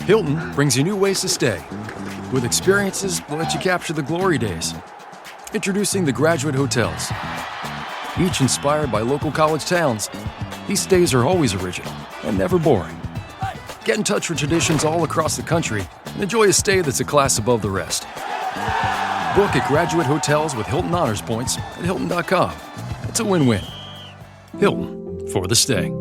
Hilton brings you new ways to stay, with experiences that let you capture the glory days. Introducing the Graduate Hotels. Each inspired by local college towns, these stays are always original and never boring. Get in touch with traditions all across the country and enjoy a stay that's a class above the rest. Book at Graduate Hotels with Hilton Honors Points at Hilton.com. It's a win-win. Hilton, for the stay.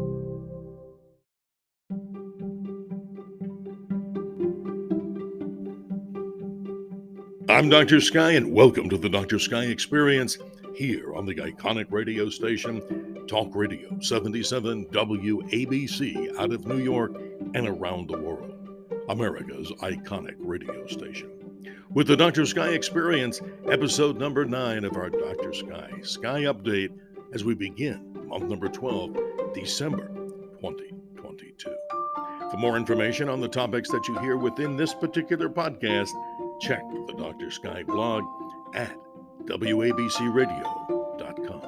I'm Dr. Sky, and welcome to the Dr. Sky Experience here on the iconic radio station, Talk Radio 77 WABC, out of New York and around the world, America's iconic radio station. With the Dr. Sky Experience, episode number 9 of our Dr. Sky Update, as we begin month number 12, December 2022. For more information on the topics that you hear within this particular podcast, check the Dr. Sky blog at wabcradio.com.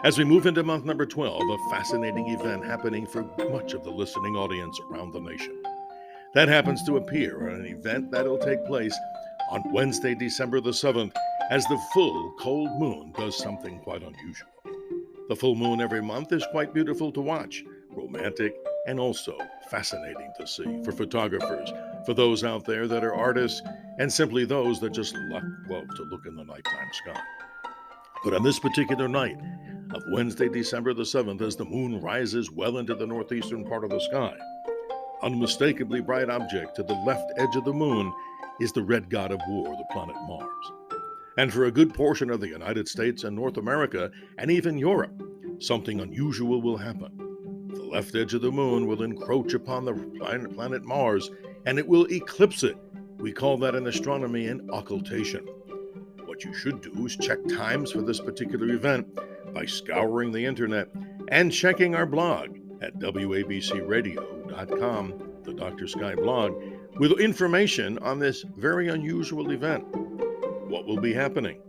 As we move into month number 12, a fascinating event happening for much of the listening audience around the nation. That happens to appear on an event that'll take place on Wednesday, December the 7th, as the full cold moon does something quite unusual. The full moon every month is quite beautiful to watch, romantic, and also fascinating to see for photographers, for those out there that are artists, and simply those that just love to look in the nighttime sky. But on this particular night of Wednesday, December the 7th, as the moon rises well into the northeastern part of the sky, unmistakably bright object to the left edge of the moon is the red god of war, the planet Mars. And for a good portion of the United States and North America, and even Europe, something unusual will happen. The left edge of the moon will encroach upon the planet Mars, and it will eclipse it. We call that in astronomy an occultation. What you should do is check times for this particular event by scouring the internet and checking our blog at wabcradio.com, the Dr. Sky blog, with information on this very unusual event. What will be happening?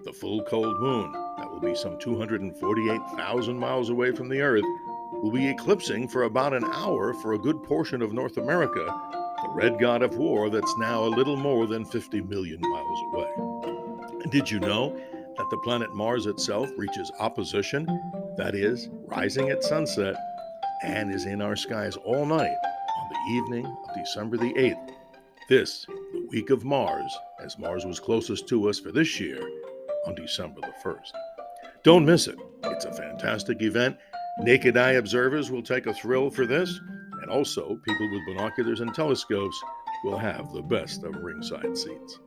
The full cold moon, that will be some 248,000 miles away from the Earth, will be eclipsing for about an hour for a good portion of North America, the red god of war that's now a little more than 50 million miles away. And did you know that the planet Mars itself reaches opposition, that is, rising at sunset, and is in our skies all night on the evening of December the 8th? This, the week of Mars, as Mars was closest to us for this year on December the 1st. Don't miss it. It's a fantastic event. Naked eye observers will take a thrill for this, and also people with binoculars and telescopes will have the best of ringside seats.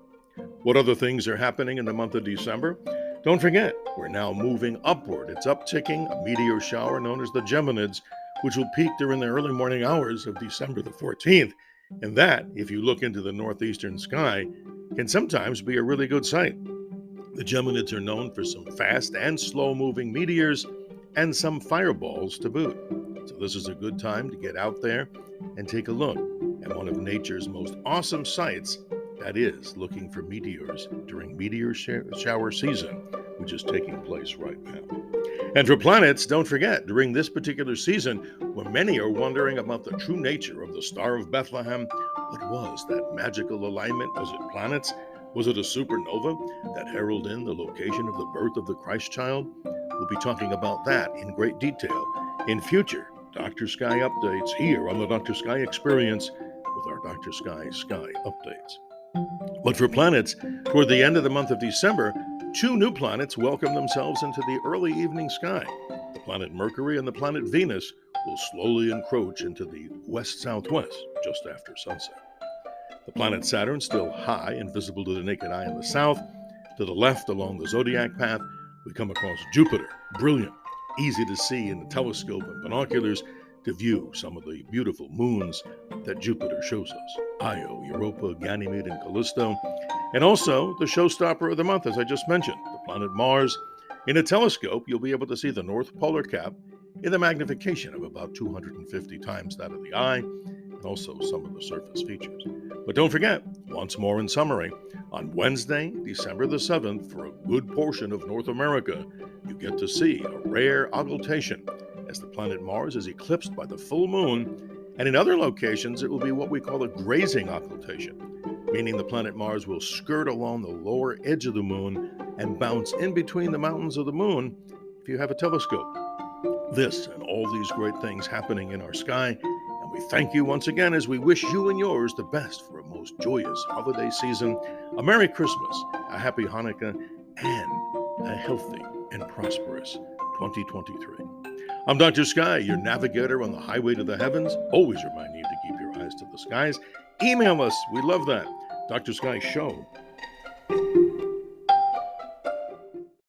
What other things are happening in the month of December? Don't forget, we're now moving upward. It's upticking a meteor shower known as the Geminids, which will peak during the early morning hours of December the 14th. And that, if you look into the northeastern sky, can sometimes be a really good sight. The Geminids are known for some fast and slow-moving meteors and some fireballs to boot. So this is a good time to get out there and take a look at one of nature's most awesome sights, that is, looking for meteors during meteor shower season, which is taking place right now. And for planets, don't forget, during this particular season, when many are wondering about the true nature of the Star of Bethlehem, what was that magical alignment? Was it planets? Was it a supernova that heralded in the location of the birth of the Christ child? We'll be talking about that in great detail in future Dr. Sky updates here on the Dr. Sky Experience with our Dr. Sky updates. But for planets, toward the end of the month of December, 2 new planets welcome themselves into the early evening sky. The planet Mercury and the planet Venus will slowly encroach into the west-southwest just after sunset. The planet Saturn, still high and visible to the naked eye in the south. To the left along the zodiac path, we come across Jupiter, brilliant, easy to see in the telescope and binoculars to view some of the beautiful moons that Jupiter shows us. Io, Europa, Ganymede, and Callisto. And also the showstopper of the month, as I just mentioned, the planet Mars. In a telescope, you'll be able to see the North Polar Cap in the magnification of about 250 times that of the eye, and also some of the surface features. But don't forget, once more in summary, on Wednesday, December the 7th, for a good portion of North America, you get to see a rare occultation as the planet Mars is eclipsed by the full moon, And in other locations, it will be what we call a grazing occultation, meaning the planet Mars will skirt along the lower edge of the moon and bounce in between the mountains of the moon if you have a telescope. This and all these great things happening in our sky, and we thank you once again as we wish you and yours the best for a most joyous holiday season, a Merry Christmas, a Happy Hanukkah, and a healthy and prosperous 2023. I'm Dr. Sky, your navigator on the highway to the heavens, always reminding you to keep your eyes to the skies. Email us, we love that. Dr. Sky Show